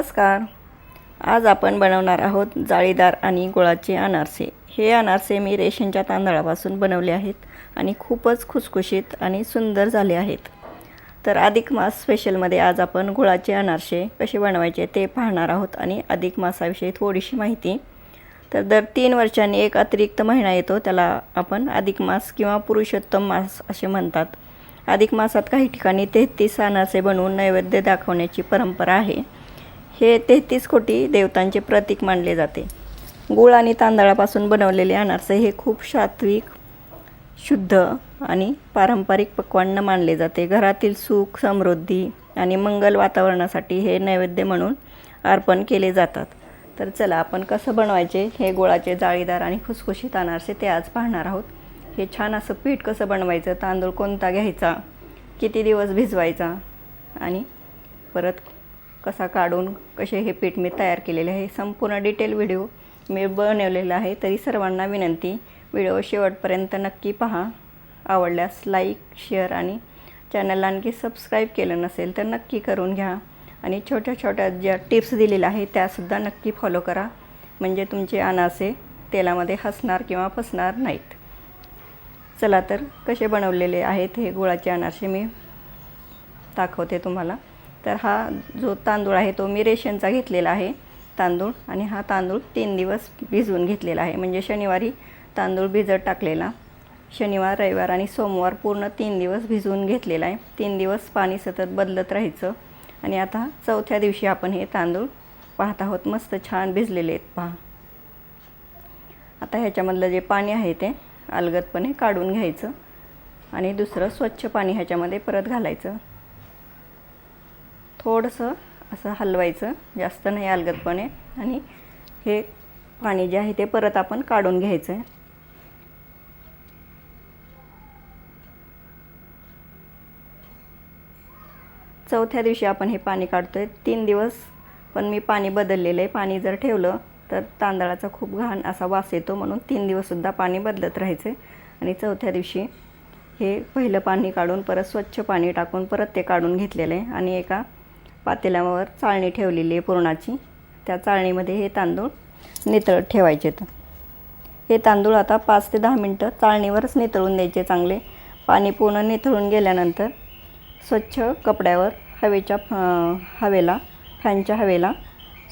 नमस्कार. आज आपण बनवणार आहोत जाळीदार आणि गुळाचे अनारसे. हे अनारसे मी रेशनच्या तांदळापासून बनवले आहेत आणि खूपच खुसखुशीत आणि सुंदर झाले आहेत. तर अधिक मास स्पेशलमध्ये आज आपण गुळाचे अनारसे कसे बनवायचे ते पाहणार आहोत आणि अधिक मासाविषयी थोडीशी माहिती. तर दर 3 वर्षांनी एक अतिरिक्त महिना येतो, त्याला आपण अधिक मास किंवा पुरुषोत्तम मास असे म्हणतात. अधिक मासात काही ठिकाणी 33 अनारसे बनवून नैवेद्य दाखवण्याची परंपरा आहे. हे 33 कोटी देवतांचे प्रतीक मानले जाते. गूळ आणि तांदळापासून बनवलेले अनारसे हे खूप सात्विक, शुद्ध आणि पारंपरिक पक्वान्न मानले जाते. घरातील सुख, समृद्धी आणि मंगल वातावरणासाठी हे नैवेद्य म्हणून अर्पण केले जातात. तर चला आपण कसं बनवायचे हे गुळाचे जाळीदार आणि खुसखुशीत अनारसे ते आज पाहणार आहोत. हे छान असं पीठ कसं बनवायचं, तांदूळ कोणता घ्यायचा, किती दिवस भिजवायचा आणि परत कसा काढून कसे हे पीठ मी तयार केलेले आहे, संपूर्ण डिटेल व्हिडिओ मी बनवलेला आहे. तरी सर्वांना विनंती, व्हिडिओ शेवटपर्यंत नक्की पहा. आवडल्यास लाईक, शेअर आणि चॅनलला आणखी सबस्क्राईब केलं नसेल तर नक्की करून घ्या. आणि छोट्या छोट्या ज्या टिप्स दिलेल्या आहेत त्यासुद्धा नक्की फॉलो करा, म्हणजे तुमचे अनारसे तेलामध्ये हसणार किंवा फसणार नाहीत. चला तर कसे बनवलेले आहेत हे गुळाचे अनारसे मी दाखवते तुम्हाला. तर हा जो तांदूळ आहे तो मी रेशनचा घेतलेला आहे तांदूळ, आणि हा तांदूळ 3 दिवस भिजवून घेतलेला आहे. म्हणजे शनिवारी तांदूळ भिजत टाकलेला, शनिवार, रविवार आणि सोमवार पूर्ण 3 दिवस भिजवून घेतलेला आहे. 3 दिवस पाणी सतत बदलत राहायचं. आणि आता 4थ्या दिवशी आपण हे तांदूळ पाहत आहोत, मस्त छान भिजलेले आहेत पहा. आता ह्याच्यामधलं जे पाणी आहे ते अलगदपणे काढून घ्यायचं आणि दुसरं स्वच्छ पाणी ह्याच्यामध्ये परत घालायचं. थोडंसं असं हलवायचं, जास्त नाही अलगदपणे, आणि हे पाणी जे आहे ते परत आपण काढून घ्यायचं आहे. चौथ्या दिवशी आपण हे पाणी काढतो आहे. 3 दिवस पण मी पाणी बदललेलं आहे. पाणी जर ठेवलं तर तांदळाचा खूप घाण असा वास येतो, म्हणून 3 दिवससुद्धा पाणी बदलत राहायचं. आणि चौथ्या दिवशी हे पहिलं पाणी काढून परत स्वच्छ पाणी टाकून परत ते काढून घेतलेलं आहे. आणि एका पातेल्यावर चाळणी ठेवलेली आहे पुरणाची, त्या चाळणीमध्ये हे तांदूळ नितळत ठेवायचे. हे तांदूळ आता 5 ते 10 मिनटं चाळणीवरच नितळून द्यायचे चांगले. पाणी पूर्ण नितळून गेल्यानंतर स्वच्छ कपड्यावर हवेला फॅनच्या हवेला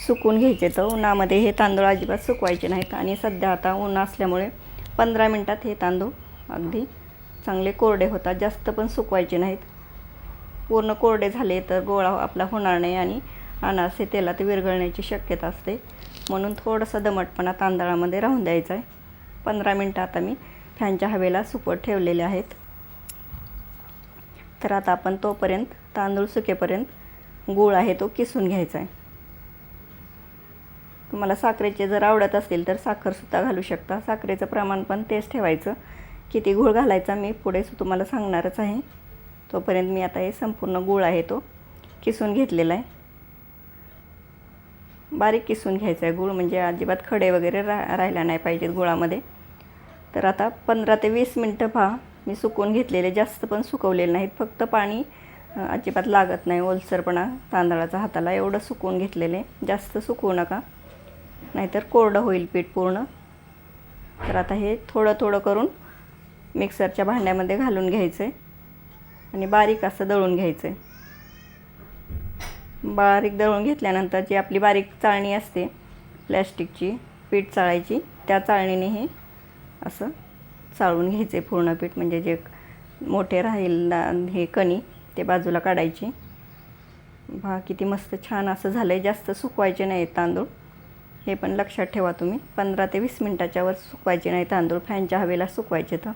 सुकून घ्यायचे. तर उन्हामध्ये हे तांदूळ अजिबात सुकवायचे नाहीत. आणि सध्या आता ऊन असल्यामुळे 15 मिनटात हे तांदूळ अगदी चांगले कोरडे होतात. जास्त पण सुकवायचे नाहीत. पूर्ण कोरडे झाले तर गोळा आपला होणार नाही आणि अनारसे तेलात विरघळण्याची शक्यता असते, म्हणून थोडंसं दमटपणा तांदळामध्ये राहून द्यायचा आहे. 15 मिनटं आता मी फॅनच्या हवेला सुकवत ठेवलेले आहेत. तर आता आपण तोपर्यंत तांदूळ सुकेपर्यंत गूळ आहे तो किसून घ्यायचा आहे. तुम्हाला साखरेचे जर आवडत असतील तर साखरसुद्धा घालू शकता. साखरेचं प्रमाण पण तेच ठेवायचं. किती गूळ घालायचा मी पुढे तुम्हाला सांगणारच आहे. तोपर्यंत मी आता हे संपूर्ण गूळ आहे तो किसून घेतलेला आहे. बारीक किसून घ्यायचा आहे गूळ, म्हणजे अजिबात खडे वगैरे राहायला नाही पाहिजेत गुळामध्ये. तर आता 15 ते 20 मिनटं पहा मी सुकवून घेतलेले, जास्त पण सुकवलेले नाहीत. फक्त पाणी अजिबात लागत नाही, ओलसरपणा तांदळाचा हाताला, एवढं सुकवून घेतलेले. जास्त सुकवू नका, नाहीतर कोरडं होईल पीठ पूर्ण. तर आता हे थोडं थोडं करून मिक्सरच्या भांड्यामध्ये घालून घ्यायचं आहे आणि बारीक असं दळून घ्यायचं आहे. बारीक दळून घेतल्यानंतर जी आपली बारीक चाळणी असते प्लॅस्टिकची पीठ चाळायची, त्या चाळणीने हे असं चाळून घ्यायचे पूर्ण पीठ. म्हणजे जे मोठे राहील हे कणी ते बाजूला काढायची. पहा किती मस्त छान असं झालं आहे. जास्त सुकवायचे नाही तांदूळ, हे पण लक्षात ठेवा तुम्ही. 15 ते 20 मिनटाच्या वर सुकवायचे नाही तांदूळ, फॅनच्या हवेला सुकवायचे. तर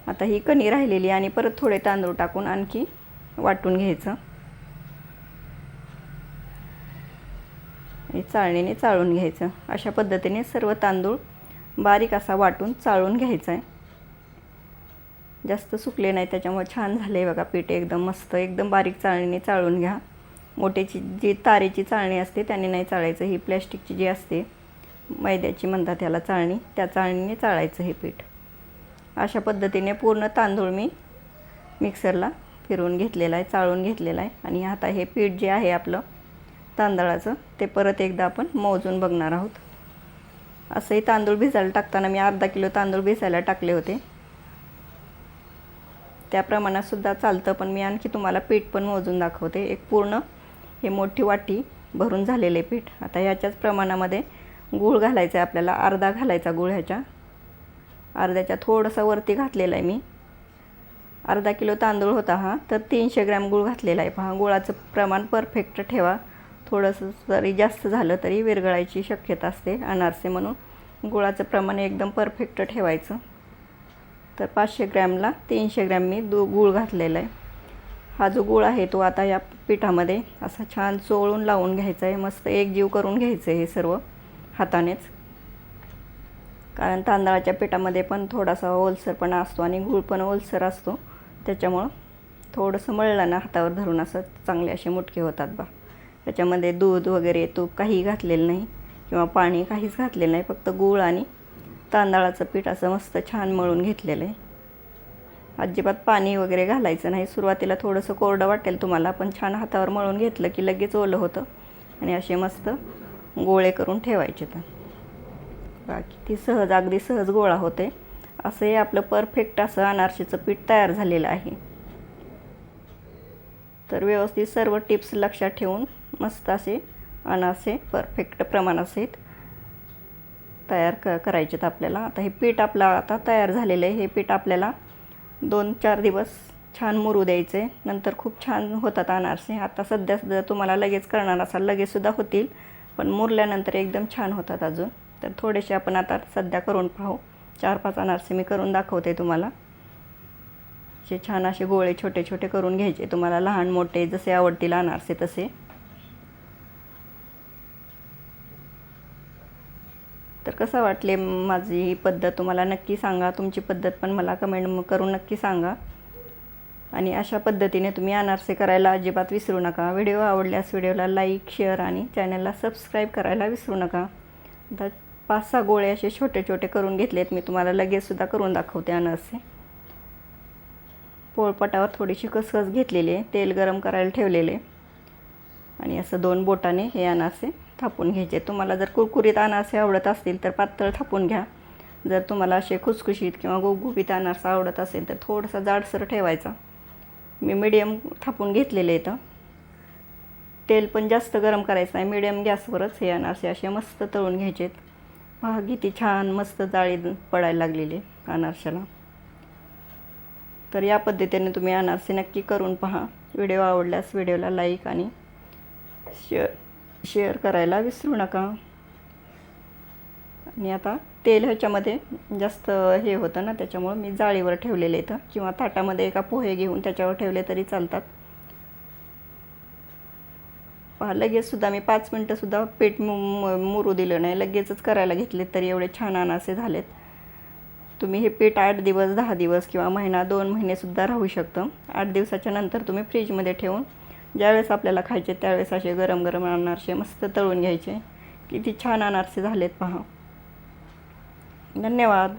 आता ही कणी राहिलेली आणि परत थोडे तांदूळ टाकून आणखी वाटून घ्यायचं. चाळणीने चाळून घ्यायचं. अशा पद्धतीने सर्व तांदूळ बारीक असा वाटून चाळून घ्यायचा आहे. जास्त सुकले नाही त्याच्यामुळे छान झाले बघा पीठ, एकदम मस्त. एकदम बारीक चाळणीने चाळून घ्या. मोठीची जी तारेची चाळणी असते त्याने नाही चाळायचं. ही प्लॅस्टिकची जी असते मैद्याची म्हणतात त्याला चाळणी, त्या चाळणीने चाळायचं हे पीठ. अशा पद्धतीने पूर्ण तांदूळ मी मिक्सरला फिरवून घेतलेला आहे, चाळून घेतलेला आहे. आणि आता हे पीठ जे आहे आपलं तांदळाचं ते परत एकदा आपण मोजून बघणार आहोत. असंही तांदूळ भिजायला टाकताना मी अर्धा किलो तांदूळ भिजायला टाकले होते, त्या प्रमाणातसुद्धा चालतं, पण मी आणखी तुम्हाला पीठ पण मोजून दाखवते. एक पूर्ण हे मोठी वाटी भरून झालेले पीठ. आता ह्याच्याच प्रमाणामध्ये गूळ घालायचा आहे आपल्याला, अर्धा घालायचा गूळ. ह्याच्या अर्ध्याच्या थोडंसं वरती घातलेला आहे मी. अर्धा किलो तांदूळ होता हा, तर 300 ग्रॅम गूळ घातलेला आहे. पहा, गुळाचं प्रमाण परफेक्ट ठेवा. थोडंसं जरी जास्त झालं तरी विरघळायची शक्यता असते अनारसे, म्हणून गुळाचं प्रमाण एकदम परफेक्ट ठेवायचं. तर 500 ग्रॅमला 300 ग्रॅम मी गूळ घातलेला आहे. हा जो गूळ आहे तो आता या पिठामध्ये असा छान चोळून लावून घ्यायचा आहे. मस्त एकजीव करून घ्यायचं आहे हे सर्व हातानेच, कारण तांदळाच्या पिठामध्ये पण थोडासा ओलसरपणा असतो आणि गूळ पण ओलसर असतो. त्याच्यामुळं थोडंसं मळलं ना हातावर धरून असं चांगले असे मुटके होतात बा. त्याच्यामध्ये दूध वगैरे तूप काहीही घातलेलं नाही किंवा पाणी काहीच घातलेलं नाही, फक्त गूळ आणि तांदळाचं पीठ असं मस्त छान मळून घेतलेलं आहे. अजिबात पाणी वगैरे घालायचं नाही. सुरुवातीला थोडंसं कोरडं वाटेल तुम्हाला, पण छान हातावर मळून घेतलं की लगेच ओलं होतं आणि असे मस्त गोळे करून ठेवायचे. तर बाकी ती सहज, अगदी सहज गोळा होते. असं हे आपलं परफेक्ट असं अनारशीचं पीठ तयार झालेलं आहे. तर व्यवस्थित सर्व टिप्स लक्षात ठेवून मस्त असे अनारसे परफेक्ट प्रमाणासहित तयार करायचेत आपल्याला. आता हे पीठ आपलं आता तयार झालेलं आहे. हे पीठ आपल्याला 2-4 दिवस छान मुरू द्यायचे, नंतर खूप छान होतात अनारसे. आता सध्या जर तुम्हाला लगेच करणार असाल लगेचसुद्धा होतील, पण मुरल्यानंतर एकदम छान होतात अजून. तर थोडेसे आपण आता सध्या करून पाहू. 4-5 अनारसे मी करून दाखवते तुम्हाला. असे छान असे गोळे छोटे छोटे करून घ्यायचे. तुम्हाला लहान मोठे जसे आवडतील अनारसे तसे. तर कसं वाटले माझी ही पद्धत तुम्हाला नक्की सांगा. तुमची पद्धत पण मला कमेंट करून नक्की सांगा. आणि अशा पद्धतीने तुम्ही अनारसे करायला अजिबात विसरू नका. व्हिडिओ आवडल्यास व्हिडिओला लाईक, शेअर आणि चॅनलला सबस्क्राईब करायला विसरू नका. आता 5-6 गोळे असे छोटे छोटे करून घेतलेत मी. तुम्हाला लगेचसुद्धा करून दाखवते अनारसे. पोळपाटावर थोडीशी कसकस घेतलेली आहे, तेल गरम करायला ठेवलेले आणि असं 2 बोटाने हे अनारसे थापून घ्यायचे. तुम्हाला जर कुरकुरीत अनारसे आवडत असतील तर पातळ थापून घ्या. जर तुम्हाला असे खुसखुशीत किंवा गुबगुबीत अनारसा आवडत असेल तर थोडासा जाडसर ठेवायचा. मी मीडियम थापून घेतलेले आहेत. तेल पण जास्त गरम करायचं नाही, मीडियम गॅसवरच हे अनारसे असे मस्त तळून घ्यायचेत. पहा किती छान मस्त जाळी पडायला लागलेली अनारशाला. तर या पद्धतीने तुम्ही अनारसे नक्की करून पहा. व्हिडिओ आवडल्यास व्हिडिओला लाईक आणि शेअर करायला विसरू नका. आणि आता तेल ह्याच्यामध्ये जास्त हे होतं ना, त्याच्यामुळं मी जाळीवर ठेवलेले इथं, किंवा ताटामध्ये एका पोहे घेऊन त्याच्यावर ठेवले तरी चालतात. पहा लगेचसुद्धा मी 5 मिनटंसुद्धा पीठ मुरू दिलं नाही, लगेचच करायला घेतले तरी एवढे छान अनारसे झालेत. तुम्ही हे पीठ 8 दिवस, 10 दिवस किंवा महिना, 2 महिनेसुद्धा राहू शकतं. 8 दिवसाच्या नंतर तुम्ही फ्रीजमध्ये ठेवून ज्यावेळेस आपल्याला खायचे त्यावेळेस असे गरम गरम अनारसे मस्त तळून घ्यायचे. किती छान अनारसे झालेत पहा. धन्यवाद.